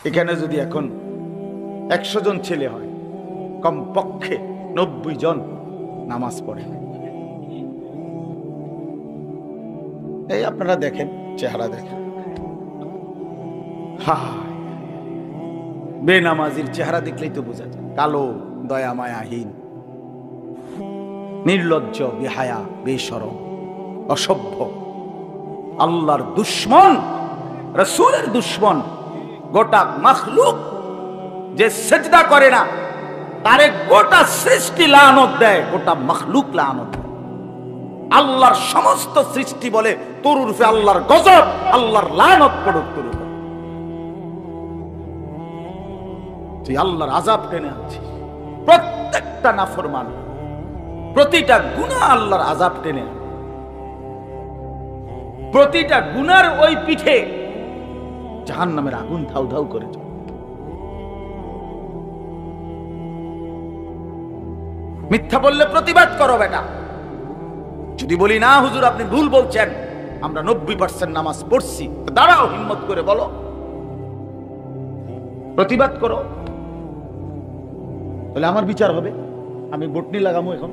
এখানে যদি এখন 100 জন ছেলে হয়, কমপক্ষে 90 জন নামাজ পড়ে। এই আপনারা দেখেন, চেহারা দেখেন, বেনামাজির চেহারা দেখলেই তো বোঝা যায় কালো, দয়া মায়াহীন, নির্লজ্জ, বেহায়া, বেশরম, অসভ্য, আল্লাহর দুশ্মন, রাসূলের দুশ্মন। গোটা মাখলুক যে সিজদা করে না তারে গোটা সৃষ্টি লানত দেয়, গোটা মাখলুক লানত দেয়। আল্লাহর সমস্ত সৃষ্টি বলে তোর উরফে আল্লাহর গজব, আল্লাহর লানত পড়ুক তোর উপর। তুই আল্লাহর আযাব টেনে আনছিস। প্রত্যেকটা নাফরমান, প্রতিটা গুনাহ আল্লাহর আযাব টেনে আনে। প্রতিটা গুনার ওই পিঠে জাহান্নামের আগুন ধাউ ধাউ করে চলে। মিথ্যা বললে প্রতিবাদ করো বেটা। যদি বলি না হুজুর আপনি ভুল বলছেন, আমরা 90% নামাজ পড়ছি, দাঁড়াও, হিম্মত করে বলো, প্রতিবাদ করো, তাহলে আমার বিচার হবে। আমি বটনি লাগামো, এখন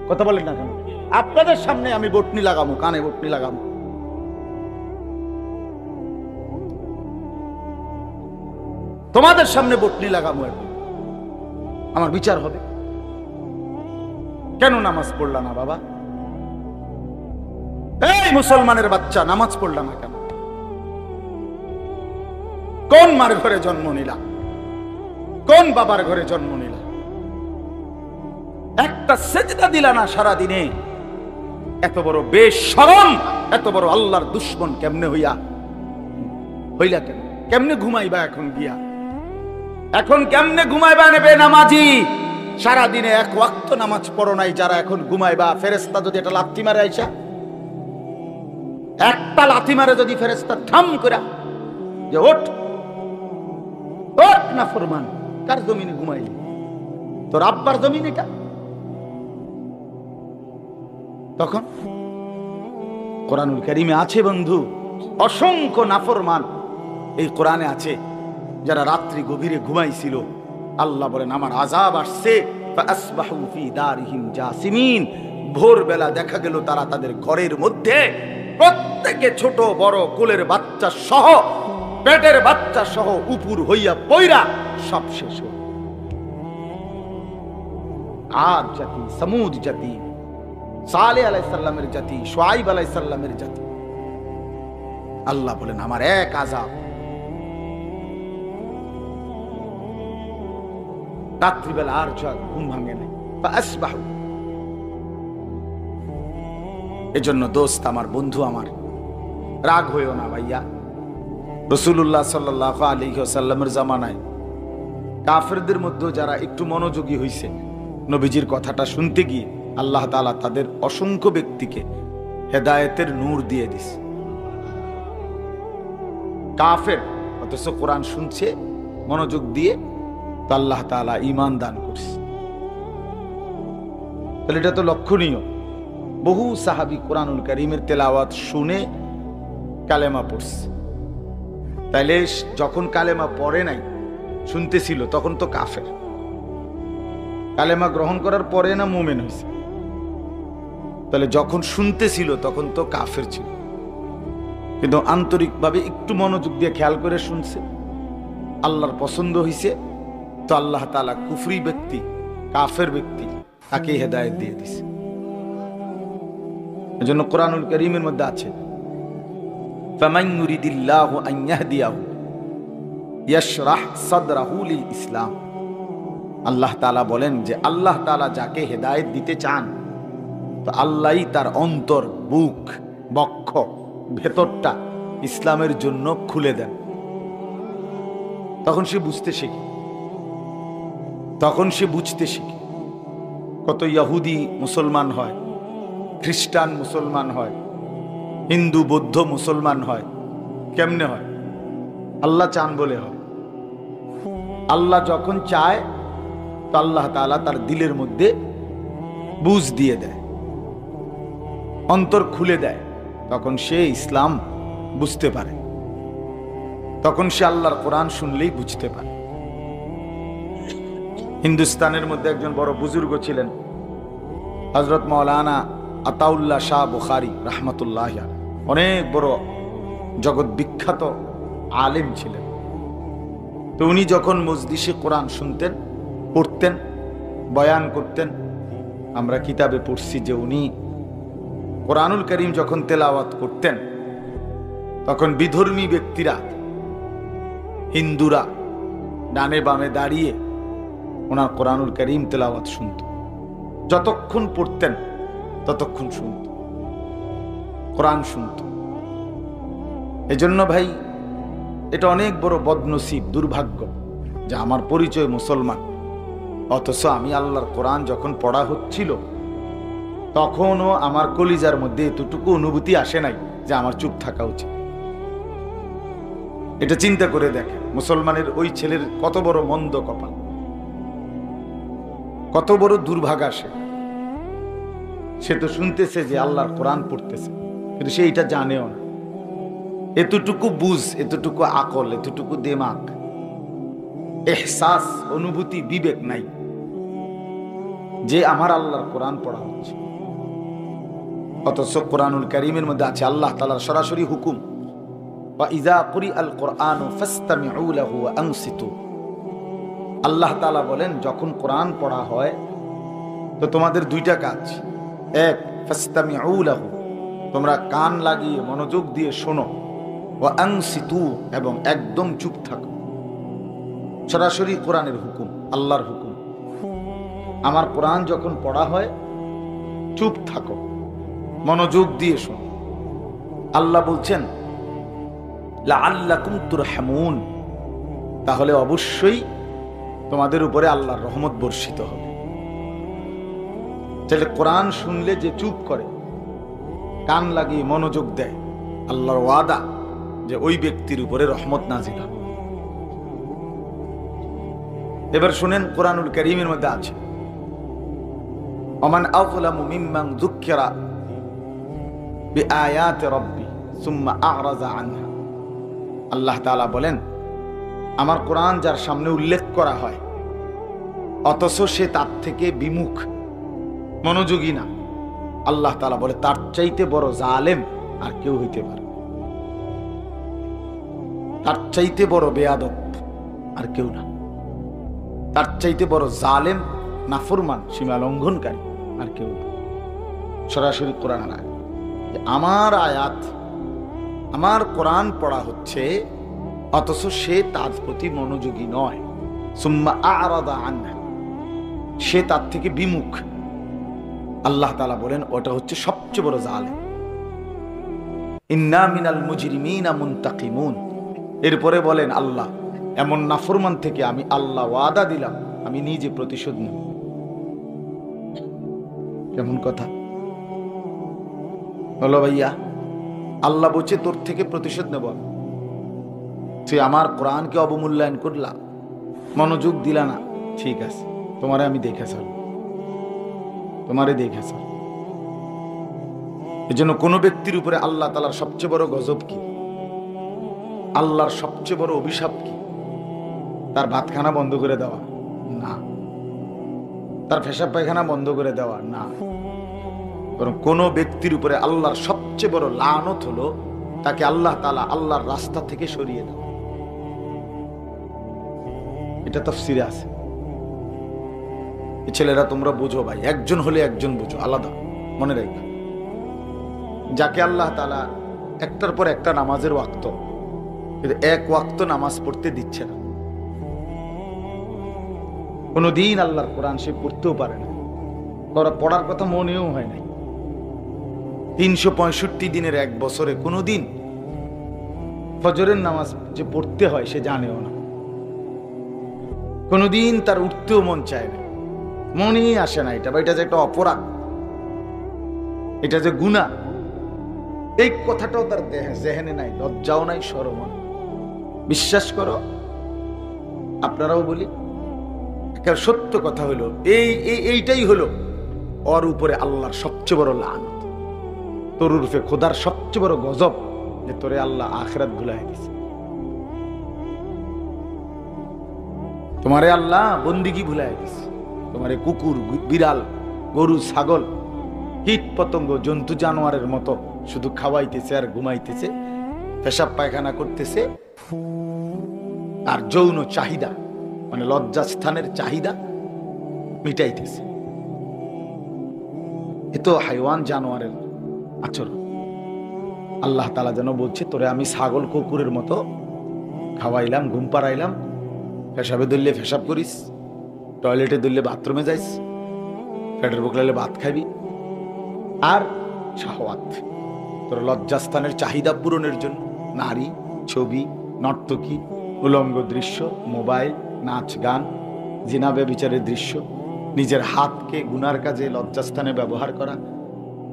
কথা বলেন না কেন? আপনাদের সামনে আমি বটনি লাগামো, কানে বটনি লাগামো। তোমাদের সামনে বটনি লাগামো, এখন আমার বিচার হবে। কেন নামাজ পড়লা না বাবা? এই মুসলমানের বাচ্চা, নামাজ পড়লা না কেন? কোন মার ঘরে জন্ম নিলা? কোন বাবার ঘরে জন্ম নিলা? একটা সেজদা দিলা না সারা দিনে। এত বড় বেশরম, এত বড় আল্লাহর দুশ্মন কেমনে হইলা কেন? কেমনে ঘুমাইবা এখন গিয়া? এখন কেমনে ঘুমাইবা? নেবে নামাজি সারা দিনে এক ওয়াক্ত নামাজ পড়ো নাই যারা, এখন ঘুমাইবা। ফেরেশতা যদি একটা লাথি মারে, আইসা একটা লাথি মারে যদি ফেরেশতা ঠাম করে যে ওঠ ওঠ না ফরমান, কার জমিনে ঘুমাইলি? তোর আব্বার জমিন এটা? তখন কোরআনুল কারীমে আছে বন্ধু, অসংখ্য নাফরমান এই কোরআনে আছে যারা রাত্রি গভীরে ঘুমাইছিল। আল্লাহ বলেন আমার আযাব আসছে, ফাসবাহু ফি দারিহিম জাসিমিন। ভোরবেলা দেখা গেল তারা তাদের ঘরের মধ্যে, প্রত্যেকে ছোট বড়, কোলের বাচ্চা সহ, পেটের বাচ্চা সহ উপর হইয়া পয়রা সব শেষ হল। আদ জাতি, সমুদ জাতি, সালেহ আলাইহিস সালামের জাতি, শুআইব আলাইহিস সালামের জাতি। আল্লাহ বলেন আমার এক আযাব। রাত্রিবেলা আর ঘুম ভাঙে নাই, ফাসবাহু। এজন্য দোস্ত আমার, বন্ধু আমার, রাগ হইও না ভাইয়া। রাসূলুল্লাহ সাল্লাল্লাহু আলাইহি ওয়াসাল্লামের জামানায় কাফেরদের মধ্যে যারা একটু মনোযোগী হইছে নবীজির কথাটা শুনতে গিয়ে, আল্লাহ তাআলা তাদের অসংখ্য ব্যক্তিকে হেদায়েতের নূর দিয়ে দিছে। কাফের অথচ কোরআন শুনছে মনোযোগ দিয়ে, তো আল্লাহ তাআলা ঈমান দান করছে। তাহলে এটা তো লক্ষণীয়। বহু সাহাবী কোরআনুল কারীমের তেলাওয়াত শুনে কালেমা পড়ছে। তাইলে যখন কালেমা পড়ে নাই, শুনতেছিল, তখন তো কাফের। কালেমা গ্রহণ করার পরে না মুমিন হয়েছে? তাহলে যখন শুনতেছিল তখন তো কাফের ছিল, কিন্তু আন্তরিকভাবে একটু মনোযোগ দিয়ে খেয়াল করে শুনছে, আল্লাহর পছন্দ হয়েছে, তো আল্লাহ তাআলা কুফরি ব্যক্তি, কাফের ব্যক্তি, তাকে হেদায়েত দিয়ে দিছে। এজন্য কোরআনুল কারীমের মধ্যে আছে ফামান ইউরিদিল্লাহু আন ইয়াহদিয়াহু ইয়াশরাহ সাদরাহু লিল ইসলাম। আল্লাহ তাআলা বলেন যে আল্লাহ তাআলা যাকে হেদায়েত দিতে চান, তো আল্লাহই তার অন্তর, বুক, বক্ষ, ভেতরটা ইসলামের জন্য খুলে দেন। তখন সে বুঝতে শিখে, তখন সে বুঝতে শিখে। কত ইহুদি মুসলমান হয়, খ্রিস্টান মুসলমান হয়, হিন্দু বৌদ্ধ মুসলমান হয়। কেমনে হয়? আল্লাহ চান বলে হয়। আল্লাহ যখন চায় তো আল্লাহ তাআলা তার দিলের মধ্যে বুঝ দিয়ে দেয়, অন্তর খুলে দেয়, তখন সে ইসলাম বুঝতে পারে। তখন সে আল্লাহর কোরআন শুনলেই বুঝতে পারে। হিন্দুস্তানের মধ্যে একজন বড় বুজুর্গ ছিলেন, হযরত মাওলানা আতাউল্লাহ শাহ বুখারী রাহমাতুল্লাহ আলাইহি। অনেক বড় জগৎ বিখ্যাত আলেম ছিলেন। তো উনি যখন মজলিসে কোরআন শুনতেন, পড়তেন, বয়ান করতেন, আমরা কিতাবে পড়ছি যে উনি কোরআনুল কারীম যখন তেলাওয়াত করতেন তখন বিধর্মী ব্যক্তিরা, হিন্দুরা ডানে বামে দাঁড়িয়ে ওনার কোরআনুল কারীম তেলাওয়াত শুনত। যতক্ষণ পড়তেন ততক্ষণ শুনত, কোরআন শুনত। এজন্য ভাই এটা অনেক বড় বদনসিব, দুর্ভাগ্য যে আমার পরিচয় মুসলমান, অথচ আমি আল্লাহর কোরআন যখন পড়া হচ্ছিল তখনও আমার কলিজার মধ্যে এতটুকু অনুভূতি আসে নাই যে আমার চুপ থাকা উচিত। এটা চিন্তা করে দেখেন, মুসলমানের ওই ছেলের কত বড় মন্দ কপাল, কত বড় দুর্ভাগা। সে তো শুনতেছে যে আল্লাহর কোরআন পড়তেছে, কিন্তু সে এটা জানেও না। এতটুকু বুঝ, এতটুকু আকল, এতটুকু দিমাগ, এহসাস, অনুভূতি, বিবেক নাই যে আমার আল্লাহর কোরআন পড়া হচ্ছে। অথচ কোরআনুল কারীমের মধ্যে আছে আল্লাহ তাআলার সরাসরি হুকুম, ওয়া ইযা কুরিআল কুরআনু ফাসতামিউ লাহু ওয়া আনসিতু। আল্লাহ তাআলা বলেন যখন কোরআন পড়া হয় তো তোমাদের দুইটা কাজ। এক, ফাসতামিউ লাহু, তোমরা কান লাগিয়ে মনোযোগ দিয়ে শোনো, ওয়া আনসিতু, এবং একদম চুপ থাকো। সরাসরি কোরআনের হুকুম, আল্লাহর হুকুম। আমার কোরআন যখন পড়া হয় চুপ থাকো, মনোযোগ দিয়ে শোনো। আল্লাহ বলছেন লাআল্লাকুম তুরহামুন, তাহলে অবশ্যই তোমাদের উপরে আল্লাহর রহমত বর্ষিত হবে। তাহলে কোরআন শুনলে যে চুপ করে, কান লাগিয়ে মনোযোগ দেয়, আল্লাহর ওয়াদা যে ওই ব্যক্তির উপরে রহমত নাজিল হবে। এবার শুনেন, কোরআনুল কারীমের মধ্যে আছে ওমান আযলামু মিম্মান যুক্কিরা বিআয়াতি রাব্বি সুম্মা আ'রাযা আনহা। আল্লাহ তাআলা বলেন আমার কোরআন যার সামনে উল্লেখ করা হয় অথচ সে তার থেকে বিমুখ, মনোযোগী না, আল্লাহ তাআলা বলে তার চাইতে বড় জালেম আর কেউ হইতে পারে, তার চাইতে বড় বেয়াদব আর কেউ না, তার চাইতে বড় জালেম, নাফরমান, সীমা লঙ্ঘনকারী আর কেউ না। সরাসরি কোরআন আয়াত, আমার আয়াত, আমার কোরআন পড়া হচ্ছে অথচ সে তার প্রতি মনোযোগী নয়, সুম্মা আ'রাদা আনহা, সে তার থেকে বিমুখ। আল্লাহ তাআলা বলেন ওটা হচ্ছে সবচেয়ে বড় জালেম। ইন্না মিনাল মুজরিমিনা মুনতাকিমুন। এরপরে বলেন আল্লাহ এমন নাফরমান থেকে আমি আল্লাহ ওয়াদা দিলাম আমি নিজে প্রতিশোধ নেব। কেমন কথা বলো ভাইয়া? আল্লাহ বলছে তোর থেকে প্রতিশোধ নেব। তুই আমার কোরআনকে অবমূল্যায়ন করলা, মনোযোগ দিলা না, ঠিক আছে, তোমারে আমি দেখে ছাড়ব, তোমারে দেখে ছাড়ব। এই জন্য কোনো ব্যক্তির উপরে আল্লাহ তাআলার সবচেয়ে বড় গজব কি, আল্লাহর সবচেয়ে বড় অভিশাপ কি? তার ভাতখানা বন্ধ করে দেওয়া না, তার পেশাব পায়খানা বন্ধ করে দেওয়া না, বরং কোন ব্যক্তির উপরে আল্লাহর সবচেয়ে বড় লানত হলো তাকে আল্লাহ তাআলা আল্লাহর রাস্তা থেকে সরিয়ে দেওয়া। এটা তাফসীরে আছে। এই ছেলেরা তোমরা বুঝো ভাই, একজন হলে একজন বুঝো, আলাদা মনে রাখো। যাকে আল্লাহ তাআলা একটার পর একটা নামাজের ওয়াক্ত, কিন্তু এক ওয়াক্ত নামাজ পড়তে দিচ্ছে না, কোনদিন আল্লাহর কোরআন সে পড়তেও পারে না, পড়ার কথা মনেও হয় নাই। 365 দিনের এক বছরে কোনদিন ফজরের নামাজ যে পড়তে হয় সে জানেও না, কোনদিন তার উঠতেও মন চায় না, মনেই আসে না এটা, বা এটা যে একটা অপরাধ, এটা যে গুনাহ, এই কথাটাও তার জেহেনে নাই, লজ্জাও নাই, শরমও নাই। বিশ্বাস করো, আপনারাও বলি, সত্য কথা হলো এইটাই হলো ওর উপরে আল্লাহর সবচেয়ে বড় লানত, তোর উরফে খোদার সবচেয়ে বড় গজব, যে তোরে আল্লাহ আখিরাত ভুলাই দিছে। তোমারে আল্লাহ বন্দিগি ভুলাই দিছে, তোমারে কুকুর বিড়াল গরু ছাগল কীট পতঙ্গ জন্তু জানোয়ারের মতো শুধু খাওয়াইতেছে আর ঘুমাইতেছে, পেশাব পায়খানা করতেছে, আর যৌন চাহিদা মানে লজ্জাস্থানের চাহিদা মিটাইতেছে। এ তো হাইওয়ান জানোয়ারের আচরণ। আল্লাহ তাআলা যেন বলছে, তোরে আমি ছাগল কুকুরের মতো খাওয়াইলাম, ঘুম পাড়াইলাম, পেশাবে ধরলে পেশাব করিস, টয়লেটে ধরলে বাথরুমে যাইস, পেটের বুক লাগলে ভাত খাবি, আর শাহওয়াত তোর লজ্জাস্থানের চাহিদা পূরণের জন্য নারী, ছবি, নর্তকী, উলঙ্গ দৃশ্য, মোবাইল, নাচ গান, জিনা ব্যভিচারের দৃশ্য, নিজের হাতকে গুনার কাজে লজ্জাস্থানে ব্যবহার করা,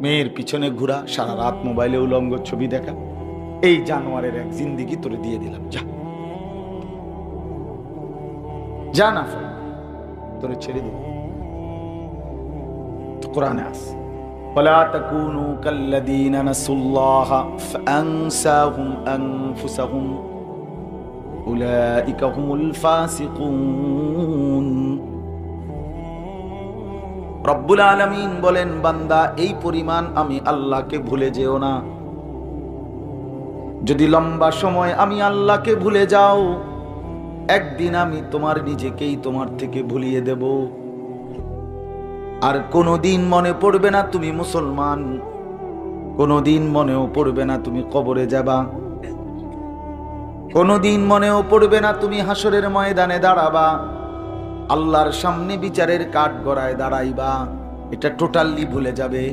মেয়ের পিছনে ঘোরা, সারা রাত মোবাইলে উলঙ্গ ছবি দেখা, এই জানোয়ারের এক জিন্দিগি তোরে দিয়ে দিলাম, যা যা না তোরে ছেড়ে দিল। কোরআনে আছে, ولا تكونوا كالذين نسوا الله فأنساهم أنفسهم أولئك هم الفاسقون। রব্বুল আলামিন বলেন, বান্দা এই পরিমাণ আমি আল্লাহকে ভুলে যেও না। যদি লম্বা সময় আমি আল্লাহকে ভুলে যাও, একদিন আমি তোমার নিজেকেই তোমার থেকে ভুলিয়ে দেব, আর কোনোদিন মনে পড়বে না তুমি মুসলমান, কোনোদিন মনেও পড়বে না তুমি কবরে যাবা, কোনোদিন মনেও পড়বে না তুমি হাসরের ময়দানে দাঁড়াবা, আল্লাহর সামনে বিচারের কাঠগড়ায় দাঁড়াইবা। এটা টোটালি ভুলে যাবে।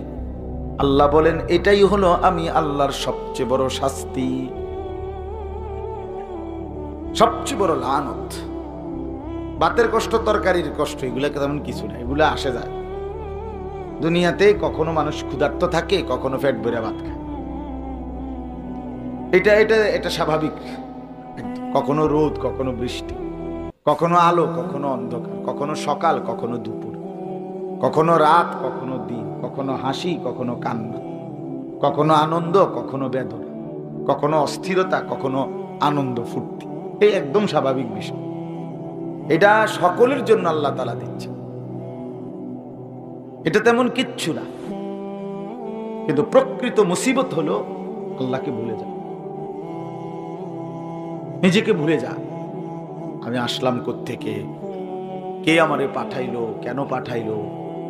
আল্লাহ বলেন, এটাই হলো আমি আল্লাহর সবচেয়ে বড় শাস্তি, সবচেয়ে বড় লানত। ভাতের কষ্ট, তরকারির কষ্ট, এগুলা তেমন কিছু না, এগুলা আসে যায়। দুনিয়াতে কখনো মানুষ ক্ষুধার্ত থাকে, কখনো পেট ভরে ভাত খায়, এটা এটা এটা স্বাভাবিক। কখনো রোদ, কখনো বৃষ্টি, কখনো আলো, কখনো অন্ধকার, কখনো সকাল, কখনো দুপুর, কখনো রাত, কখনো দিন, কখনো হাসি, কখনো কান্না, কখনো আনন্দ, কখনো বেদনা, কখনো অস্থিরতা, কখনো আনন্দ ফুর্তি। এই একদম স্বাভাবিক বিষয়। এটা সকলের জন্য আল্লাহ তাআলা দিচ্ছে, এটা তেমন কিচ্ছু না। কিন্তু প্রকৃত মুসিবত হলো আল্লাহকে ভুলে যা, নিজেকে ভুলে যা। আমি আসলাম কোত্থেকে, কে আমারে পাঠাইলো, কেন পাঠাইলো,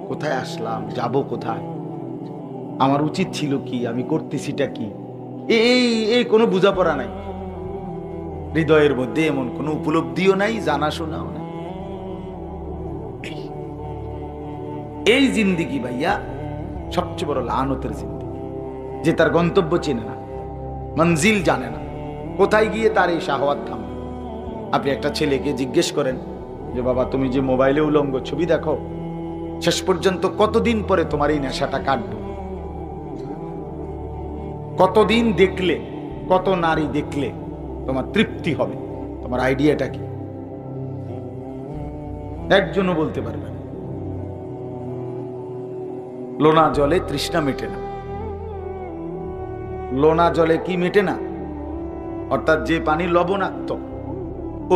কোথায় আসলাম, যাব কোথায়, আমার উচিত ছিল কি, আমি করতেছিটা কি, এই কোনো বোঝাপড়া নাই হৃদয়ের মধ্যে, এমন কোনো উপলব্ধিও নাই, জানাশোনাও নাই। এই জিন্দিগি ভাইয়া সবচেয়ে বড় লানতের জিন্দিগি, যে তার গন্তব্য চেনে না, মঞ্জিল জানে না, কোথায় গিয়ে তার এই শাহওয়াত থামবে। আপনি একটা ছেলেকে জিজ্ঞেস করেন যে, বাবা তুমি যে মোবাইলে উলঙ্গ ছবি দেখো, শেষ পর্যন্ত কতদিন পরে তোমার এই নেশাটা কাটবে, কতদিন দেখলে, কত নারী দেখলে তোমার তৃপ্তি হবে, তোমার আইডিয়াটা কি? একজনও বলতে পারবে না। লোনা জলে তৃষ্ণা মেটে না। লোনা জলে কি মেটে না? অর্থাৎ যে পানি লবণাক্ত,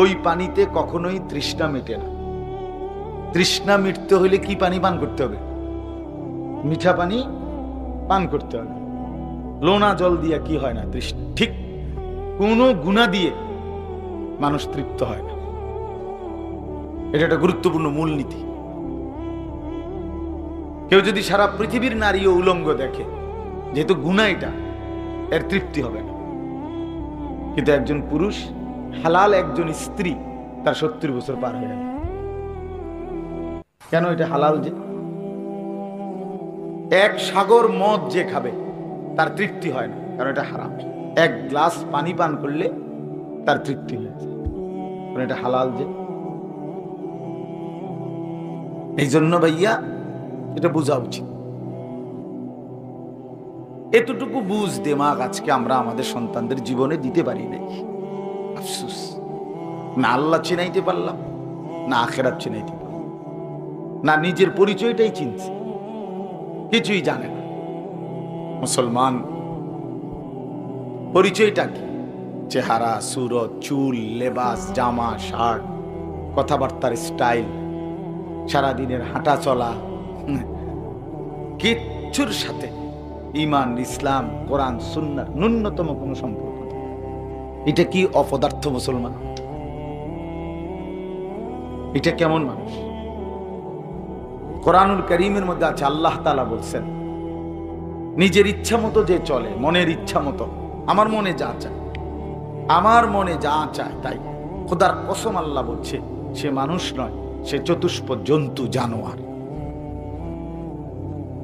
ওই পানিতে কখনোই তৃষ্ণা মেটে না। তৃষ্ণা মিটতে হলে কি পানি পান করতে হবে? মিঠা পানি পান করতে হবে। লোনা জল দিয়ে কি হয় না তৃষ্ণা। ঠিক কোনো গুণা দিয়ে মানুষ তৃপ্ত হয় না। এটা একটা গুরুত্বপূর্ণ মূলনীতি। কেউ যদি সারা পৃথিবীর নারী ও উলঙ্গ দেখে, যেহেতু গুনাহ এটা, এর তৃপ্তি হবে না। কিন্তু একজন পুরুষ, হালাল একজন স্ত্রী, তার 70 বছর পার হয়ে যাবে। কেন? এটা হালাল। যে এক সাগর মদ যে খাবে তার তৃপ্তি হয় না, কারণ এটা হারাম। এক গ্লাস পানি পান করলে তার তৃপ্তি হয়ে যায়, কারণ এটা হালাল। যে এই জন্য ভাইয়া এটা বোঝা উচিত। এতটুকু বুঝ দেমাগ আজকে আমরা আমাদের সন্তানদের জীবনে দিতে পারি নাই। আফসোস, না আল্লাহ চিনাইতে পারলাম, না আখিরাত চিনাইতে পারলাম, না নিজের পরিচয়টাই চিনছে, কিছুই জানে না। মুসলমান পরিচয়টা কি? চেহারা, সুরত, চুল, লেবাস, জামা, শার্ট, কথাবার্তার স্টাইল, সারাদিনের হাঁটা চলা, কিচ্ছুর সাথে ঈমান, ইসলাম, কোরআন, সুন্নাহ ন্যূনতম কোনো সম্পর্ক নেই। এটা কি অপদার্থ মুসলমান? এটা কেমন মানুষ? কোরআনুল কারীমের মধ্যে আছে, আল্লাহ তাআলা বলছেন, নিজের ইচ্ছা মতো যে চলে, মনের ইচ্ছা মতো, আমার মনে যা চায়, আমার মনে যা চায় তাই। খোদার কসম আল্লাহ বলছে, সে মানুষ নয়, সে চতুষ্প জন্তু, জানোয়ার।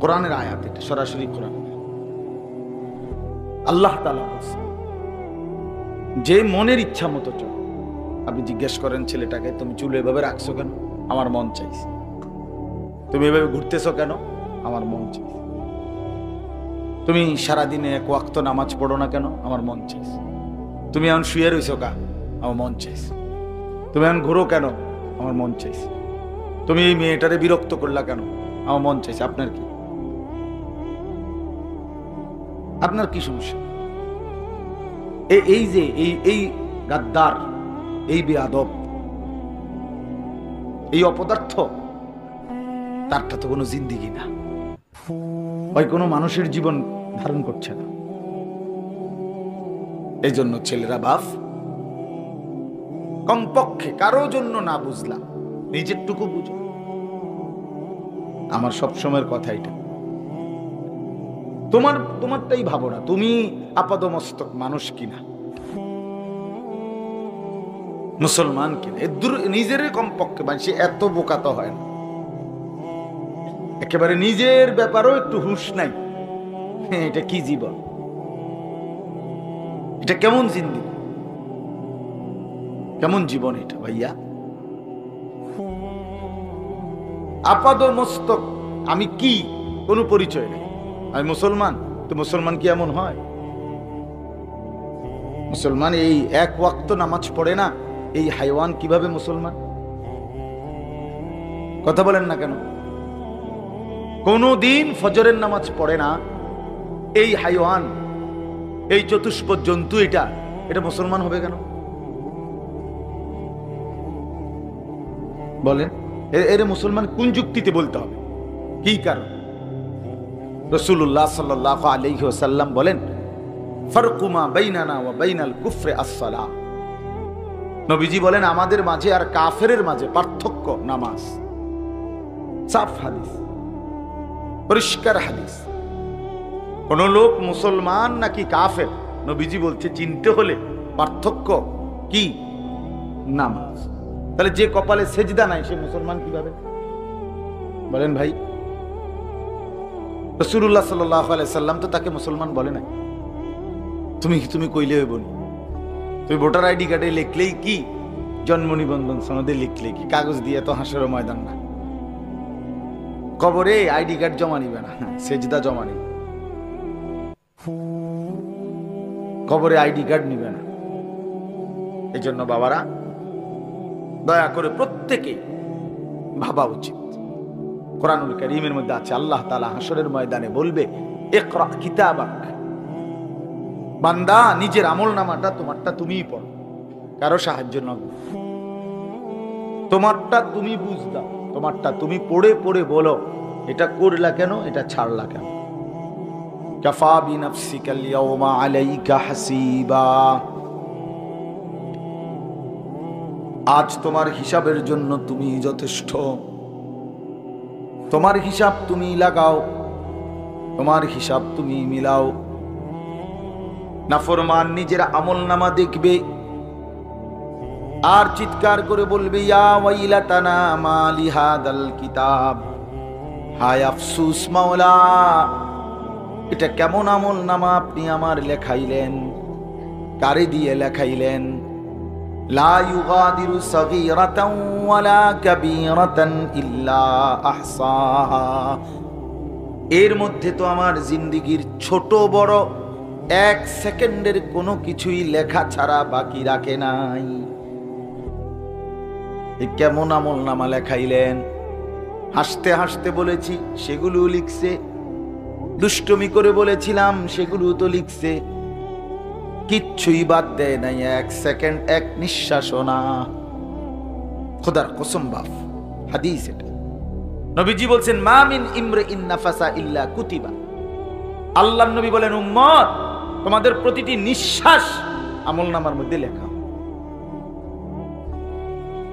কোরআনের আয়াত, এটা সরাসরি কোরআন। আল্লাহ তাআলা বলছে, যে মনের ইচ্ছা মতো চলে। আপনি জিজ্ঞেস করেন ছেলেটাকে, তুমি চুল এভাবে রাখছো কেন? আমার মন চাইছে। তুমি এভাবে ঘুরতেছো কেন? আমার মন চাইছে। তুমি সারাদিনে এক ওয়াক্ত নামাজ পড়ো না কেন? আমার মন চাইছে। তুমি এখন শুয়ে রইছো কা? আমার মন চাইছে। তুমি এখন ঘুরো কেন? আমার মন চাইছে। তুমি এই মেয়েটারে বিরক্ত করলা কেন? আমার মন চাইছে। আপনার কি? আপনার কি সমস্যা? এই যে এই গাদ্দার, এই বেয়াদব, এই অপদার্থ, তারটা তো কোনো জিন্দেগি না, ওই কোনো মানুষের জীবন ধারণ করছে না। এই জন্য ছেলেরা, বাপ, কমপক্ষে কারো জন্য না বুঝলাম, নিজেরটুকু বুঝো। আমার সবসময়ের কথা এটা। তোমারটাই ভাবো না, তুমি আপাদমস্তক মানুষ কিনা, মুসলমান কিনা, নিজের কমপক্ষে। মানে সে এত বোকা তো হয় না, একেবারে নিজের ব্যাপারেও একটু হুঁশ নাই। এটা কি জীবন? এটা কেমন জিন্দেগি? কেমন জীবন এটা ভাইয়া? আপাদমস্তক আমি কি, কোনো পরিচয় নেই। আমি মুসলমান, তো মুসলমান কি এমন হয়? মুসলমান এই এক ওয়াক্ত নামাজ পড়ে না, এই হাইওয়ান কিভাবে মুসলমান? কথা বলেন না কেন? কোনদিন ফজরের নামাজ পড়ে না, এই হাইওয়ান, এই চতুষ্প জন্তু, এটা মুসলমান হবে কেন? বলেন, এর মুসলমান কোন যুক্তিতে বলতে হবে? কি কারণ? রাসূলুল্লাহ সাল্লাল্লাহু আলাইহি ওয়াসাল্লাম বলেন, ফারকু মা বাইনানা ওয়া বাইনাল কুফরি আস-সালাহ। নবীজি বলেন, আমাদের মাঝে আর কাফেরের মাঝে পার্থক্য নামাজ। সাফ হাদিস, পরিষ্কার হাদিস। কোন লোক মুসলমান নাকি কাফের, নবীজি বলছে চিনতে হলে পার্থক্য কি? নামাজ। তাহলে যে কপালে সেজদা নাই সে মুসলমান কিভাবে? বলেন ভাই। রাসূলুল্লাহ সাল্লাল্লাহু আলাইহি সাল্লাম তো তাকে মুসলমান বলে নাই। তুমি কইলে হইব না। তুমি ভোটার আইডি কার্ডে লিখলেই কি, জন্ম নিবন্ধন সনদে লিখলে কি, কাগজ দিয়ে তো হাসরের ময়দান না। কবরে আইডি কার্ড জমা নিবে না, সেজদা জমা নিবে। কবরে আইডি কার্ড নিবে না। এই জন্য বাবারা, দয়া করে প্রত্যেকে ভাবা উচিত। কোরআনুল কারীমের মধ্যে আছে, আল্লাহ তাআলা হাসরের ময়দানে বলবে, ইকরা কিতাবাক। বান্দা, নিজের আমলনামাটা তোমারটা তুমিই পড়ো, কারো সাহায্য নয়। তোমারটা তুমি বুঝ দাও, তোমারটা তুমি পড়ে পড়ে বলো, এটা করলা কেন, এটা ছাড়লা কেন। কাফা বিনাফসিকাল ইয়াওমা আলাইকা হাসিবা। আজ তোমার হিসাবের জন্য তুমি যথেষ্ট। তোমার হিসাব তুমি লাগাও, তোমার হিসাব তুমি মিলাও। নাফরমান নিজের আমলনামা দেখবে আর চিৎকার করে বলবে, ইয়া ওয়াইলাতানা মা লিহাদাল কিতাব, হায় আফসোস মাওলা, এটা কেমন আমলনামা আপনি আমার লেখাইলেন, কারে দিয়ে লেখাইলেন। লা ইউগাদিরু সাগীরাতান ওয়ালা কাবীরাতান ইল্লা আহসাহা। এর মধ্যে তো আমার জিন্দেগির ছোট বড় এক সেকেন্ডের কোনো কিছুই লেখা ছাড়া বাকি রাখে নাই। কেমন আমলনামা লেখাইলেন? হাসতে হাসতে বলেছি, সেগুলো লিখছে। দুষ্টমি করে বলেছিলাম, সেগুলো তো লিখছে। কিচ্ছুই বাদ দেয় নাই, এক সেকেন্ড, এক নিঃশ্বাসও না। খোদার কসম বাপ, হাদিস এটা। নবীজি বলছেন মা মিন ইমরিইন নাফাসা ইল্লা কুতিবা। আল্লাহর নবী বলেন উম্মত, তোমাদের প্রতিটি নিঃশ্বাস আমলনামার মধ্যে লেখা,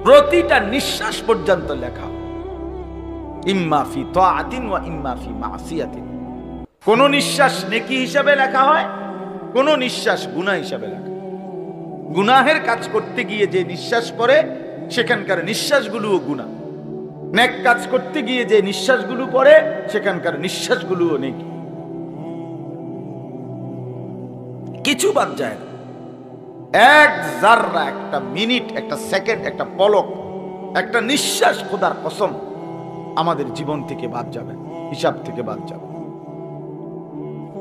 প্রতিটা নিঃশ্বাস পর্যন্ত লেখা। ইম্মা ফি তাআতিন ওয়া ইম্মা ফি মাসিয়াতিন। কোন নিঃশ্বাস নেকি হিসাবে লেখা হয়, কোন নিঃশ্বাস গুনাহ হিসাবে লেখা। গুনাহের কাজ করতে গিয়ে যে নিঃশ্বাস পড়ে সেখানকার নিঃশ্বাসগুলোও গুনাহ, নেক কাজ করতে গিয়ে যে নিঃশ্বাসগুলো পড়ে সেখানকার নিঃশ্বাসগুলোও নেকি। কিছু বাদ যায় না। এক জাররা, একটা মিনিট, একটা সেকেন্ড, একটা পলক, একটা নিঃশ্বাস খোদার কসম আমাদের জীবন থেকে বাদ যাবে, হিসাব থেকে বাদ যাবে।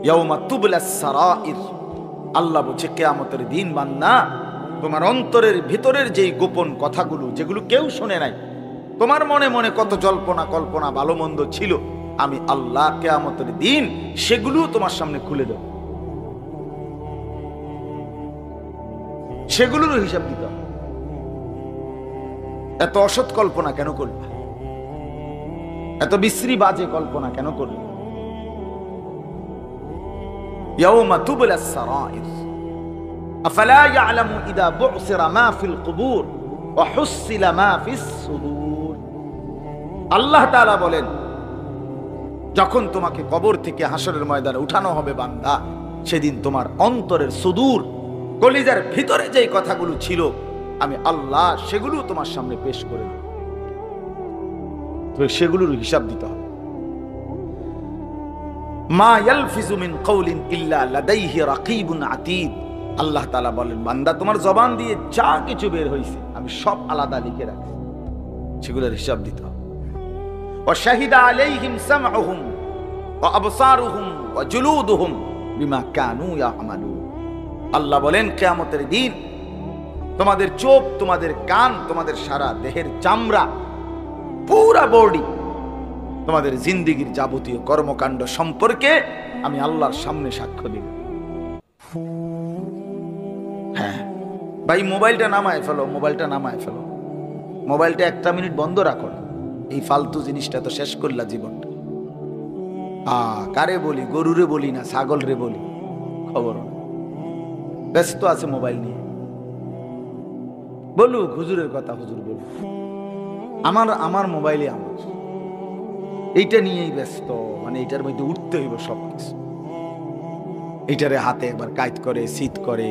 ইয়াউমা তুবলাস সারাইর। আল্লাহ বলছে কিয়ামতের দিন বান্দা, তোমার অন্তরের ভিতরের যেই গোপন কথাগুলো, যেগুলো কেউ শুনে নাই, তোমার মনে মনে কত জল্পনা কল্পনা ভালো মন্দ ছিল, আমি আল্লাহ কিয়ামতের দিন সেগুলো তোমার সামনে খুলে দেব। সেগুলোর হিসাব দিতে হবে। এত অসৎ কল্পনা কেন করবে? এত বিশ্রী বাজে কল্পনা কেন করবে? ইয়াউমা তুবলাস সারাইর আফালা ইয়ালামু ইযা বু'সিরা মা ফিল কুবুর ওয়া হুসিলা মা ফিস সুদুর। আল্লাহ তাআলা বলেন, যখন তোমাকে কবর থেকে হাসরের ময়দানে উঠানো হবে বান্দা, সেদিন তোমার অন্তরের সুদূর, কলিজার ভিতরে যেই কথাগুলো ছিল, আমি আল্লাহ সেগুলো তোমার সামনে পেশ করে দেব। তবে সেগুলোর হিসাব দিতে হবে। মা ইয়ালফিজু মিন কাওলিন ইল্লা লাদাইহি রাকিবুন আতীদ। আল্লাহ তাআলা বলেন, বান্দা তোমার জবান দিয়ে যা কিছু বের হইছে আমি সব আলাদা লিখে রাখছি, সেগুলোর হিসাব দিতে হবে। ওয়া শাহিদা আলাইহিম সামউহুম ওয়া আবসারুহুম ওয়া জুলুদুহুম বিমা কানু ইয়ামালুন। আল্লাহ বলেন কিয়ামতের দিন তোমাদের চোখ, তোমাদের কান, তোমাদের সারা দেহের চামড়া, পুরা বডি, তোমাদের জিন্দেগীর যাবতীয় কর্মকাণ্ড সম্পর্কে আমি আল্লাহর সামনে সাক্ষ্য দিব। হ্যাঁ ভাই, মোবাইলটা নামায় ফেলো, মোবাইলটা নামায় ফেলো, মোবাইলটা একটা মিনিট বন্ধ রাখো না। এই ফালতু জিনিসটা তো শেষ করলা জীবনটা। কারে বলি? গরুরে বলি না, ছাগল রে বলি, খবর না, ব্যস্ত আছে মোবাইল নিয়ে। বলুক হুজুরের কথা, হুজুর বলুক, আমার মোবাইলে আমার এইটা নিয়েই ব্যস্ত, মানে এইটার মধ্যে উঠতে হইব সবকিছু। এইটারে হাতে একবার কাইত করে, শীত করে।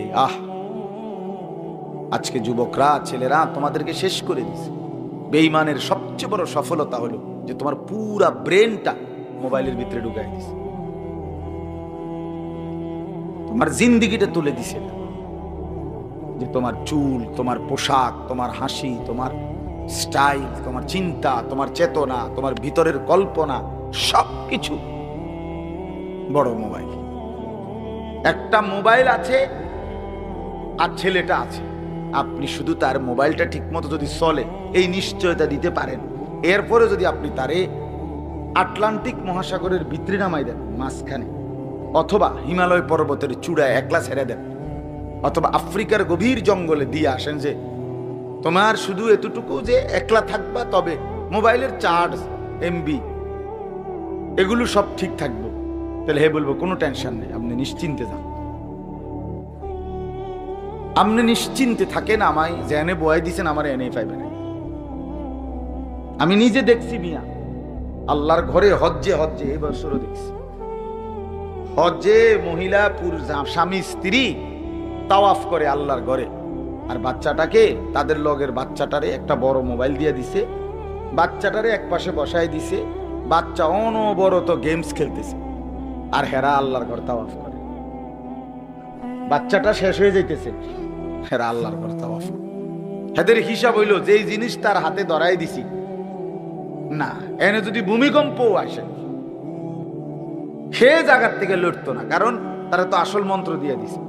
আজকে যুবকরা, ছেলেরা তোমাদেরকে শেষ করে দিছে। বেঈমানের সবচেয়ে বড় সফলতা হলো যে তোমার পুরা ব্রেনটা মোবাইলের ভিতরে ঢুকাই দিছে, তোমার জিন্দিগিটা তুলে দিছে। যে তোমার চুল, তোমার পোশাক, তোমার হাসি, তোমার স্টাইল, তোমার চিন্তা, তোমার চেতনা, তোমার ভিতরের কল্পনা, সবকিছু বড় মোবাইল। একটা মোবাইল আছে আর ছেলেটা আছে, আপনি শুধু তার মোবাইলটা ঠিক মতো যদি চলে এই নিশ্চয়তা দিতে পারেন, এরপরে যদি আপনি তারে আটলান্টিক মহাসাগরের ভিতরে নামাই দেন মাঝখানে, অথবা হিমালয় পর্বতের চূড়ায় একলা ছেড়ে দেন, অথবা আফ্রিকার গভীর জঙ্গলে দিয়ে আসেন, যে তোমার শুধু এতটুকু যে একলা থাকবা, তবে মোবাইলের চার্জ, এমবি এগুলো সব ঠিক থাকবে, তাহলে হে বলবো কোনো টেনশন নেই, আপনি নিশ্চিন্তে যান, আপনি নিশ্চিন্তে থাকেন। আমায় জেনে বয়াই দিছেন, আমার এনেই পাইবে না। আমি নিজে দেখছি মিয়া, আল্লাহর ঘরে হজ্জে এই বছরও দেখছি, হজ্জে মহিলা পুরুষ স্বামী স্ত্রী তাওয়াফ করে আল্লাহর ঘরে, আর বাচ্চাটাকে, তাদের লগের বাচ্চাটারে একটা বড় মোবাইল দিয়ে দিছে, বাচ্চাটারে এক পাশে বসায় দিছে, বাচ্চা অনবরত গেমস খেলতেছে, আর হেরা আল্লাহর ঘর তাওয়াফ করে। বাচ্চাটা শেষ হয়ে যাইতেছে, হেরা আল্লাহর ঘর তাওয়াফ। হেদের হিসাব হইল যেই জিনিস তার হাতে ধরাই দিছি, না এনে যদি ভূমিকম্পও আসে সে জায়গার থেকে লড়তো না, কারণ তারা তো আসল মন্ত্র দিয়ে দিছে।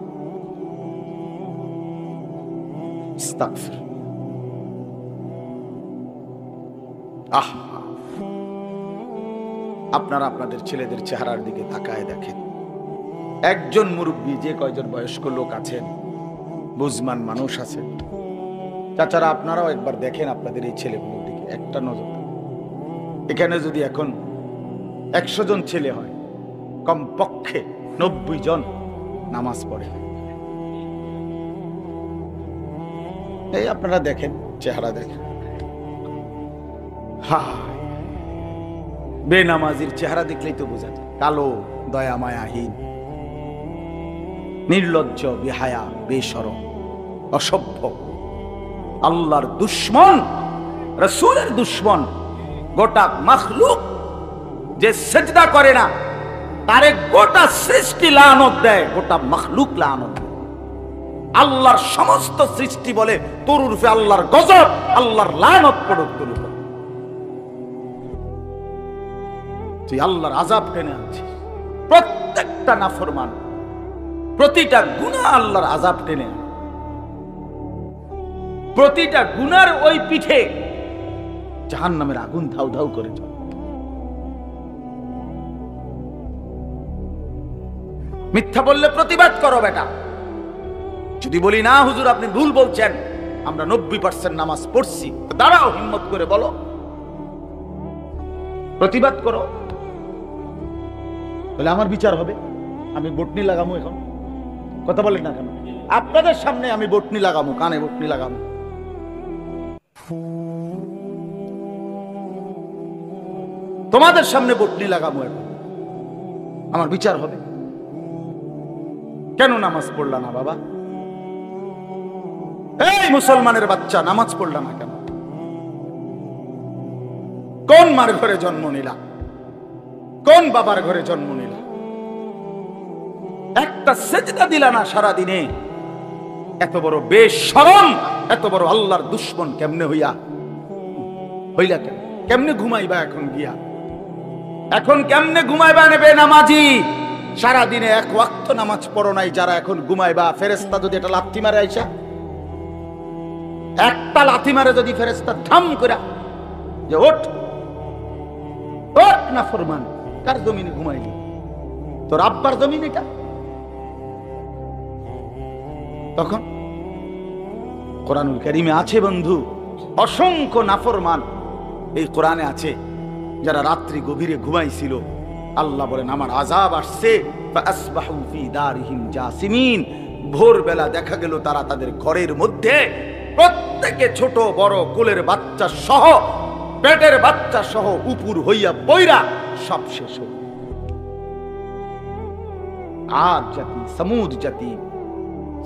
আপনারা আপনাদের ছেলেদের চেহারার দিকে তাকায় দেখেন, একজন মুরব্বী, যে কয়জন বয়স্ক লোক আছেন, বুঝমান মানুষ আছেন, চাচারা আপনারাও একবার দেখেন আপনাদের এই ছেলেগুলোর দিকে, একটা নজর। এখানে যদি এখন 100 জন ছেলে হয়, কমপক্ষে 90 জন নামাজ পড়ে। এই আপনারা দেখেন, চেহারা দেখেন। বেনামাজির চেহারা দেখলেই তো বোঝা যায়, কালো, দয়া মায়াহীন, নির্লজ্জ, বেহায়া, বেশরম, অসভ্য, আল্লাহর দুশ্মন, রাসূলের দুশ্মন। গোটা মাখলুক যে সিজদা করে না তারে গোটা সৃষ্টি লানত দেয়, গোটা মাখলুক লানত দেয়। আল্লাহর সমস্ত সৃষ্টি বলে তোর উর্ফে আল্লাহর গজব, আল্লাহর লানত পড়ুক তোর উপর। তুই আল্লাহর আযাব টেনে আনছিস। প্রত্যেকটা নাফরমান, প্রতিটা গুনাহ আল্লাহর আযাব টেনে আনে। প্রতিটা গুনার ওই পিঠে জাহান্নামের আগুন ধাউ ধাউ করে চলে। মিথ্যা বললে প্রতিবাদ করো বেটা। যদি বলি না হুজুর আপনি ভুল বলছেন, আমরা 90% নামাজ পড়ছি, দাঁড়াও, হিম্মত করে বলো, প্রতিবাদ করো, বলে আমার বিচার হবে। আমি বটনি লাগামো এখন, কথা বলেন না কেন? আপনাদের সামনে আমি বটনি লাগামো, কানে বটনি লাগামো। তোমাদের সামনে বটনি লাগামো, এখন আমার বিচার হবে। কেন নামাজ পড়লা না বাবা? এই মুসলমানের বাচ্চা, নামাজ পড়লা না কেন? কোন মার ঘরে জন্ম নিলা? কোন বাবার ঘরে জন্ম নিলা? একটা সেজদা দিলা না সারা দিনে। এত বড় বেশরম, এত বড় আল্লাহর দুশ্মন কেমনে হইলা কেন? কেমনে ঘুমাইবা এখন গিয়া? এখন কেমনে ঘুমাইবা নেবে নামাজি? সারা দিনে এক ওয়াক্ত নামাজ পড়ো নাই যারা এখন ঘুমাইবা, ফেরেশতা যদি এটা লাথি মারে আইসা, একটা লাথি মারে যদি ফেরেশতা ধাম করে যে ওঠ ওঠ না ফরমান, কার জমিনে ঘুমাইলি? তোর আব্বার জমিন এটা? তখন কোরআনুল কারীমে আছে বন্ধু, অসংখ্য নাফরমান এই কোরআনে আছে যারা রাত্রি গভীরে ঘুমাইছিল। আল্লাহ বলেন আমার আযাব আসছে, ফাসবাহু ফি দারিহিম জাসিমিন। ভোরবেলা দেখা গেল তারা তাদের ঘরের মধ্যে, প্রত্যেকে ছোট বড়, কোলের বাচ্চা সহ, পেটের বাচ্চা সহ উপুর হইয়া পয়রা সব শেষ হল। আদ জাতি, সমুদ জাতি,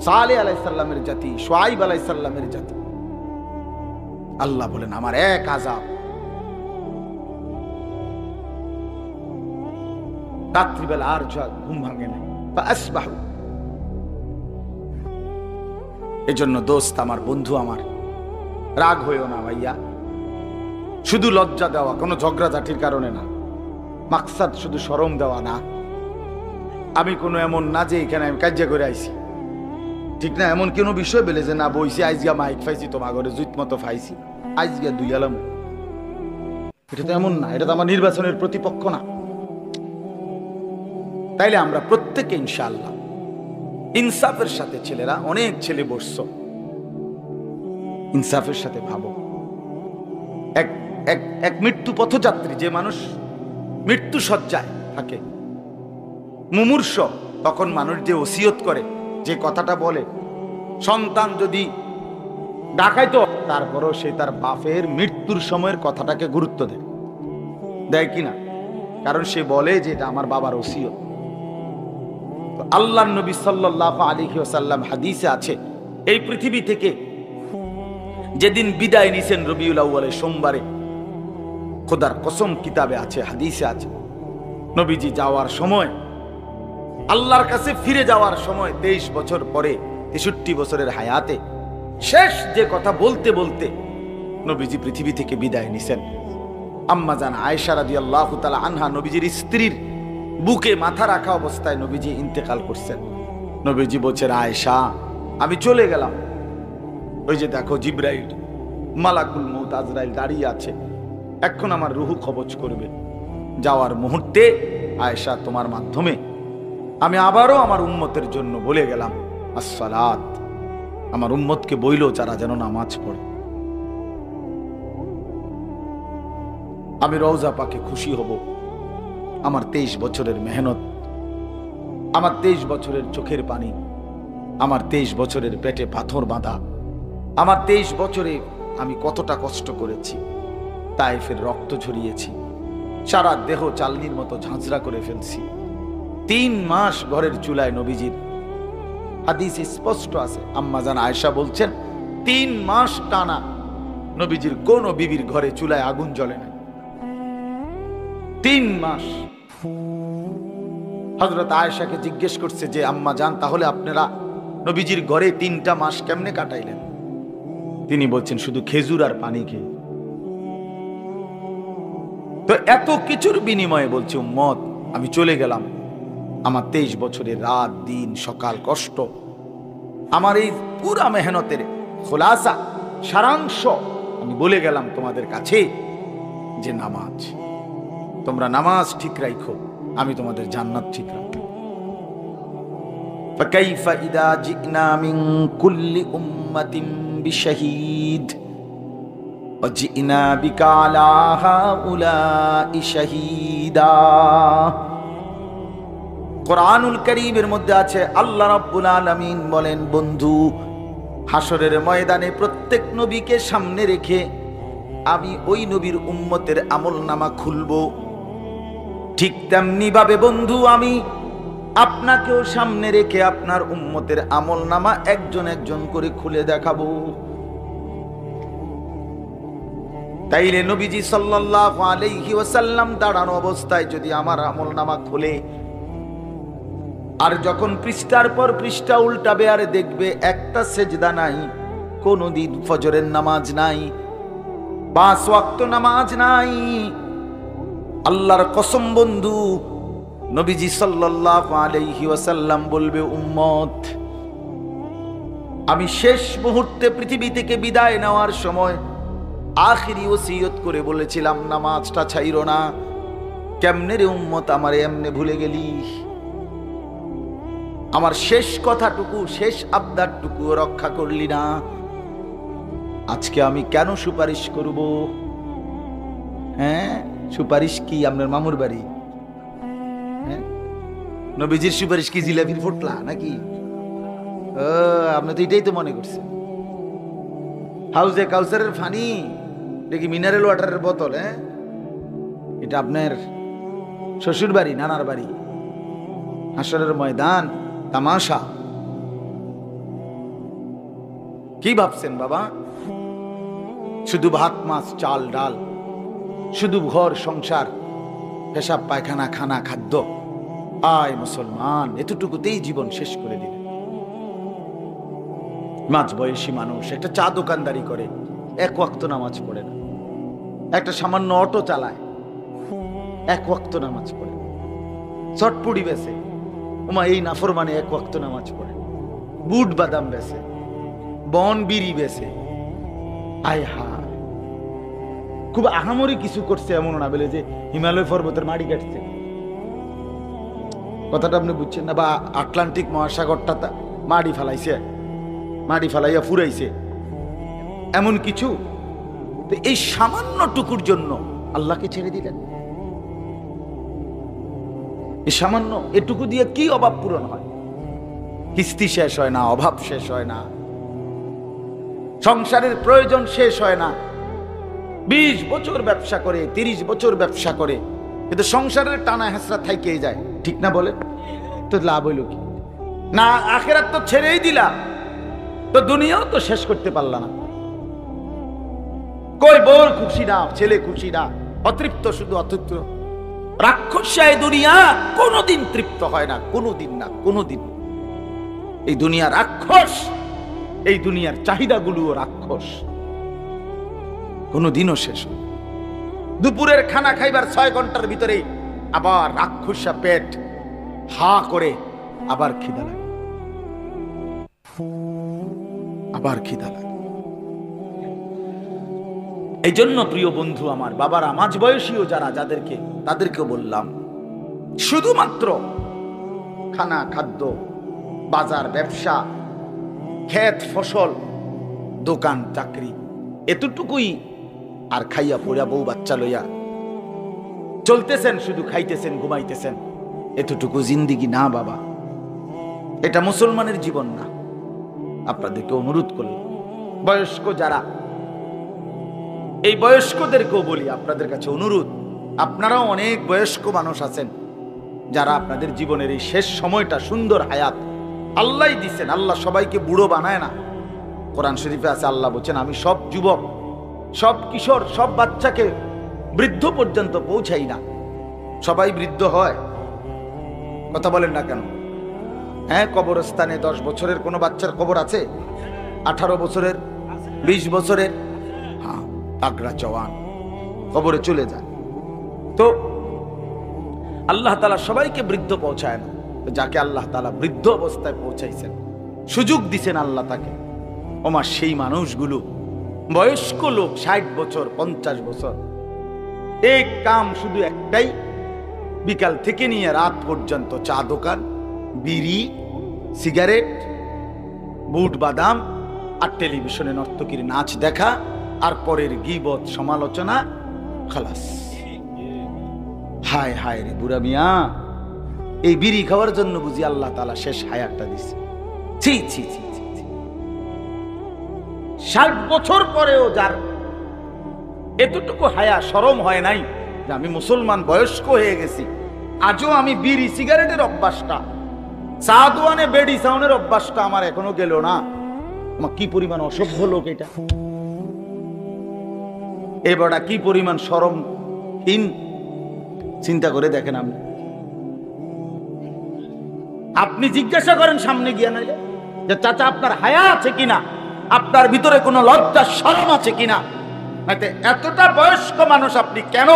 সালেহ আলাইহিস সালামের জাতি, শুআইব আলাইহিস সালামের জাতি। আল্লাহ বলেন আমার এক আযাব। রাত্রিবেলা আর ঘুম ভাঙে না। ফাসবাহু, এজন্য দোস্ত আমার, বন্ধু আমার, রাগ হইও না ভাইয়া। শুধু লজ্জা দেওয়া, কোনো ঝগড়াঝাটির কারণে না। মাকসাদ শুধু শরম দেওয়া না। আমি কোনো এমন না যে এখানে আমি কাজিয়া করে আইছি, ঠিক না? এমন কোনো বিষয় বেলে যে না বইছি আইজগা মাইক ফাইছি, তোমার ঘরে জুত মতো ফাইছি, আইজগা দুই আলাম, এটা তো এমন না। এটা তো আমার নির্বাচনের প্রতিপক্ষ না। তাইলে আমরা প্রত্যেকে ইনশাআল্লাহ ইনসাফের সাথে, ছেলেরা অনেক ছেলে বসছ, ইনসাফের সাথে ভাবো। এক মৃত্যু পথযাত্রী, যে মানুষ মৃত্যু শয্যায় থাকে, মুমূর্ষ, তখন মানুষ যে ওসিয়ত করে, যে কথাটা বলে, সন্তান যদি ডাকাইতো তারপরও সে তার বাপের মৃত্যুর সময়ের কথাটাকে গুরুত্ব দেয় কিনা? কারণ সে বলে যে এটা আমার বাবার ওসিয়ত। আল্লাহর নবী সাল্লাল্লাহু আলাইহি ওয়াসাল্লাম হাদিসে আছে, এই পৃথিবী থেকে যেদিন বিদায় নিছেন রবিউল আউয়ালের সোমবারে, খোদার কসম কিতাবে আছে, হাদিসে আছে, নবীজি যাওয়ার সময়, আল্লাহর কাছে ফিরে যাওয়ার সময় 23 বছর পরে, 63 বছরের হায়াতে শেষ যে কথা বলতে বলতে নবীজি পৃথিবী থেকে বিদায় নিছেন। আম্মা জান আয়েশা রাদিয়াল্লাহু তাআলা আনহা, নবীজির স্ত্রীর বুকে মাথা রাখা অবস্থায় নবীজি ইন্তেকাল করছেন। নবীজি বলছেন আয়েশা আমি চলে গেলাম, ওই যে দেখো জিবরাইল, মালাকুল মউত আজরাইল দাঁড়িয়ে আছে, এখন আমার রুহু কবজ করবে। যাওয়ার মুহূর্তে আয়েশা তোমার মাধ্যমে আমি আবারও আমার উম্মতের জন্য বলে গেলাম আসসালাত, আমার উম্মতকে বইল যারা যেন নামাজ পড়ে। আমি রওজা পাকে খুশি হব। আমার 23 বছরের মেহনত, আমার 23 বছরের চোখের পানি, আমার 23 বছরের পেটে পাথর বাঁধা, আমার 23 বছরে আমি কতটা কষ্ট করেছি, তায়েফের রক্ত ঝরিয়েছি, সারা দেহ চালনির মতো ঝাঁঝরা করে ফেলছি। 3 মাস ঘরের চুলায় নবীজির, হাদিস স্পষ্ট আছে, আম্মা জান আয়েশা বলছেন 3 মাস টানা নবীজির কোন বিবির ঘরে চুলায় আগুন জ্বলে না। 3 মাস। হযরত আয়েশাকে জিজ্ঞেস করছে যে আম্মা জান, তাহলে আপনারা নবীজির ঘরে 3টা মাস কেমনে কাটাইলেন? তিনি বলছেন শুধু খেজুর আর পানি খেয়ে। তো এত কিছুর বিনিময়ে বলছে উম্মত আমি চলে গেলাম, আমার 23 বছরের রাত দিন সকাল কষ্ট, আমার এই পুরা মেহনতের খোলাসা সারাংশ আমি বলে গেলাম তোমাদের কাছে যে নামাজ, তোমরা নামাজ ঠিক রাখো, আমি তোমাদের জান্নাত ঠিক রাখবো। ফাকাইফা ইদা জিনা মিন কুল্লি উম্মাতিন বিশাহীদ ওয়া জিনা বিকা আলা হাউলাই শাহীদা। কোরআনুল কারীমের মধ্যে আছে আল্লাহ রাব্বুল আলামিন বলেন, বন্ধু হাসরের ময়দানে প্রত্যেক নবীকে সামনে রেখে আমি ওই নবীর উম্মতের আমলনামা খুলব। ঠিক তেমনি ভাবে বন্ধু আমি আপনাকেও সামনে রেখে আপনার উম্মতের আমলনামা একজন একজন করে খুলে দেখাবো। তাইলে নবীজি সাল্লাল্লাহু আলাইহি ওয়াসাল্লাম দাঁড়ানো অবস্থায় যদি আমার আমলনামা খুলে, আর যখন পৃষ্ঠার পর পৃষ্ঠা উল্টাবে আর দেখবে একটা সেজদা নাই, কোনদিন ফজরের নামাজ নাই, 5 ওয়াক্ত নামাজ নাই, আল্লাহর কসম বন্ধু নবীজি সাল্লাল্লাহু আলাইহি ওয়াসাল্লাম বলবে উম্মত আমি শেষ মুহূর্তে পৃথিবী থেকে বিদায় নেওয়ার সময় আখিরি ওসিয়ত করে বলেছিলাম নামাজটা ছাইরো না। কেমনে রে উম্মত আমারে এমনে ভুলে গেলি? আমার শেষ কথাটুকু, শেষ আবদারটুকু রক্ষা করলি না। আজকে আমি কেন সুপারিশ করব? হ্যাঁ, সুপারিশ কি আপনার মামুর বাড়ি? হ্যাঁ, নবীজির সুপারিশ কি জিলাপির ফোটলা নাকি? আপনি তো এটাই তো মনে করছেন। হাউজে কাউসারের ফানি দেখি মিনারেল ওয়াটারের বোতল। হ্যাঁ, এটা আপনার শ্বশুর বাড়ি, নানার বাড়ি। হাসরের ময়দান তামাশা। কি ভাবছেন বাবা? শুধু ভাত মাছ চাল ডাল, শুধু ঘর সংসার, পেশাব পায়খানা খানা খাদ্য। আয় মুসলমান, এতটুকুতেই জীবন শেষ করে দিলে। মাঝ বয়সী মানুষ একটা চা দোকানদারি করে, 1 ওয়াক্ত নামাজ পড়ে না। একটা সামান্য অটো চালায়, 1 ওয়াক্ত নামাজ পড়ে। চটপুড়ি বেছে, ওমা এই নাফরমানে 1 ওয়াক্ত নামাজ পড়ে। বুট বাদাম বেছে, বন বিড়ি বেছে। আয় হা, খুব আহামরি কিছু করছে এমন না বলে যে হিমালয় পর্বতের মাটি কাটছে। কথাটা আপনি বুঝছেন না? বা আটলান্টিক মহাসাগরটা মাটি ফেলাইছে, মাটি ফেলাইয়া ফুরাইছে, এমন কিছু। তো এই সামান্য টুকুর জন্য আল্লাহকে ছেড়ে দিলেন। এই সামান্য এটুকু দিয়ে কি অভাব পূরণ হয়? কিস্তি শেষ হয় না, অভাব শেষ হয় না, সংসারের প্রয়োজন শেষ হয় না। 20 বছর ব্যবসা করে, 30 বছর ব্যবসা করে, কিন্তু সংসারের টানা হেঁচড়া থাইকেই যায়। ঠিক না বলেন? তো লাভ হইল কি? না আখিরাত তো ছেড়েই দিলা, তো দুনিয়াও তো শেষ করতে পারলা না। কই বল খুশি না, ছেলে খুশি না, অতৃপ্ত, শুধু অতৃপ্ত। রাক্ষসায় দুনিয়া কোনোদিন তৃপ্ত হয় না, কোনোদিন না, কোনোদিন। এই দুনিয়া রাক্ষস, এই দুনিয়ার চাহিদাগুলোও রাক্ষস, কোনোদিনও শেষ হয়। দুপুরের খানা খাইবার 6 ঘন্টার ভিতরে আবার রাক্ষসা পেট হা করে আবার খিদা লাগে, আবার খিদা লাগে। এই জন্য প্রিয় বন্ধু আমার, বাবারা, মাঝ বয়সীও যারা, তাদেরকে বললাম শুধুমাত্র খানা খাদ্য, বাজার, ব্যবসা, ক্ষেত ফসল, দোকান চাকরি, এতটুকুই। আর খাইয়া পড়িয়া বউ বাচ্চা লইয়া চলতেছেন, শুধু খাইতেছেন, ঘুমাইতেছেন। এতটুকু জিন্দিগি না বাবা, এটা মুসলমানের জীবন না। আপনাদেরকে অনুরোধ করলাম, বয়স্ক যারা, এই বয়স্কদেরকেও বলি, আপনাদের কাছে অনুরোধ, আপনারাও অনেক বয়স্ক মানুষ আছেন যারা আপনাদের জীবনের এই শেষ সময়টা, সুন্দর হায়াত আল্লাহ দিচ্ছেন। আল্লাহ সবাইকে বুড়ো বানায় না। কোরআন শরীফে আছে, আল্লাহ বলছেন আমি সব যুবক, সব কিশোর, সব বাচ্চাকে বৃদ্ধ পর্যন্ত পৌঁছাই না। সবাই বৃদ্ধ হয়? কথা বলেন না কেন? হ্যাঁ, কবরস্থানে 10 বছরের কোনো বাচ্চার কবর আছে? 18 বছরের, 20 বছরের, হ্যাঁ, তাগড়া জওয়ান কবরে চলে যায়। তো আল্লাহ তাআলা সবাইকে বৃদ্ধ পৌঁছায় না। যাকে আল্লাহ তাআলা বৃদ্ধ অবস্থায় পৌঁছাইছেন, সুযোগ দিছেন আল্লাহ তাকে, ওমা সেই মানুষগুলো, বয়স্ক লোক, 60 বছর, 50 বছর, এই কাম শুধু একটাই, বিকাল থেকে নিয়ে রাত পর্যন্ত চা দোকান, বিড়ি, সিগারেট, বুট বাদাম, আর টেলিভিশনে নর্তকীর নাচ দেখা, আর পরের গীবত, সমালোচনা, খালাস। হায় হায় রে বুড়া মিয়া, এই বিড়ি খাওয়ার জন্য বুঝি আল্লাহ তাআলা শেষ হায়াতটা দিছে? ছি ছি ছি ছি। 60 বছর পরেও যার এতটুকু হায়া শরম হয় নাই যে আমি মুসলমান, বয়স্ক হয়ে গেছি, আজও আমি বিড়ি সিগারেটের অভ্যাসটা, চা দোয়ানে বেডি সাউনের অভ্যাসটা আমার এখনো গেল না। আমার কি পরিমাণ অসভ্য লোক এটা! এবারটা কি পরিমাণ শরমহীন! চিন্তা করে দেখেন। আপনি জিজ্ঞাসা করেন সামনে গিয়া, নাইলে যে চাচা আপনার হায়া আছে কিনা, আপনার ভিতরে কোনো লজ্জা শরম আছে কিনা। এতটা বয়স্ক মানুষ আপনি কেন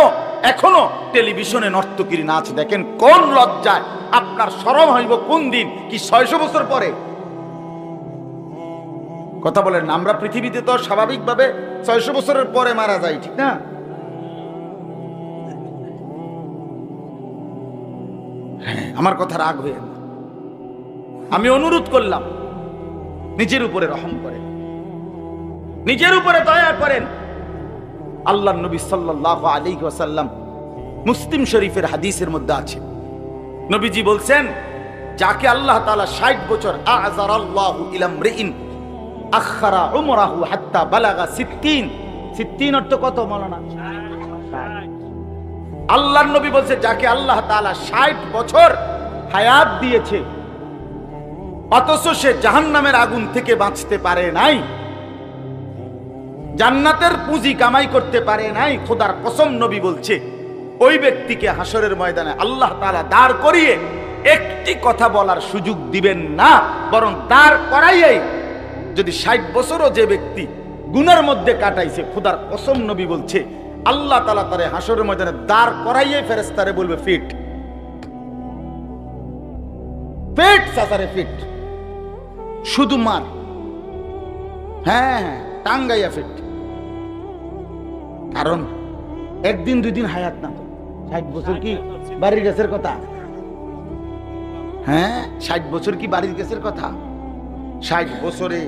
এখনো টেলিভিশনে নর্তকীর নাচ দেখেন? কোন লজ্জায়? আপনার শরম হইব কোন দিন? কি 600 বছর পরে? কথা বলেন না। আমরা পৃথিবীতে তো স্বাভাবিকভাবে 600 বছরের পরে মারা যাই, ঠিক না? হ্যাঁ, আমার কথা রাগ হয়ে না। আমি অনুরোধ করলাম, নিজের উপরে রহম করেন, নিজের উপরে দয়া করেন। আল্লাহর নবী সাল্লাল্লাহু আলাইহি ওয়াসাল্লাম, মুসলিম শরীফের হাদিসের মধ্যে আছে, নবীজি বলছেন, যাকে আল্লাহ তাআলা 60 বছর, আযরাল্লাহু ইলা ইমরিইন আখারা উমরাহু হাত্তা বালাগা 60। 60 অর্থ কত মাওলানা? আল্লাহর নবী বলছে, যাকে আল্লাহ তাআলা 60 বছর হায়াত দিয়েছে, অথচ সে জাহান্নামের আগুন থেকে বাঁচতে পারে নাই, জান্নাতের পুঁজি কামাই করতে পারে নাই, খোদার কসম নবী বলছে, ওই ব্যক্তিকে হাসরের ময়দানে আল্লাহ তাআলা দাঁড় করিয়ে একটি কথা বলার সুযোগ দিবেন না, বরং দাঁড় করাইয়াই, যদি 60 বছরও যে ব্যক্তি গুনার মধ্যে কাটাইছে, খোদার কসম নবী বলছে, আল্লাহ তাআলা তারে হাসরের ময়দানে দাঁড় করাইয়াই ফেরেশতারে বলবে, ফিট ফিট সাসারে ফিট, শুধু মার, হ্যাঁ হ্যাঁ, টাঙ্গাইয়া ফিট। কারণ একদিন 2 দিন হায়াত না। 60 বছর কি বাড়ির গাছের কথা? হ্যাঁ, 60 বছর কি বাড়ির গাছের কথা? 60 বছরে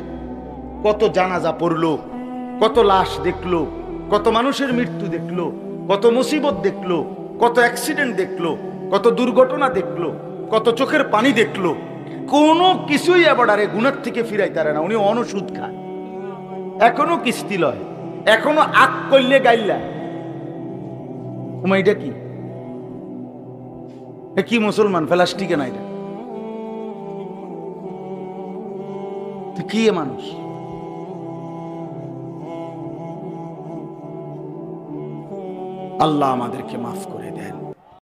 কত জানাজা পড়লো, কত লাশ দেখলো, কত মানুষের মৃত্যু দেখলো, কত মুসিবত দেখলো, কত অ্যাক্সিডেন্ট দেখলো, কত দুর্ঘটনা দেখলো, কত চোখের পানি দেখলো। কোনো কিছুই এবারে গুনার থেকে ফিরাই তারে না। উনি অনুসুদ খায়, এখনো কিস্তি লয়, এখনো আগ করলে গাইলা। এটা কি? কি মুসলমান প্লাস্টিকে না? এটা কি মানুষ? আল্লাহ আমাদেরকে মাফ করে দেন।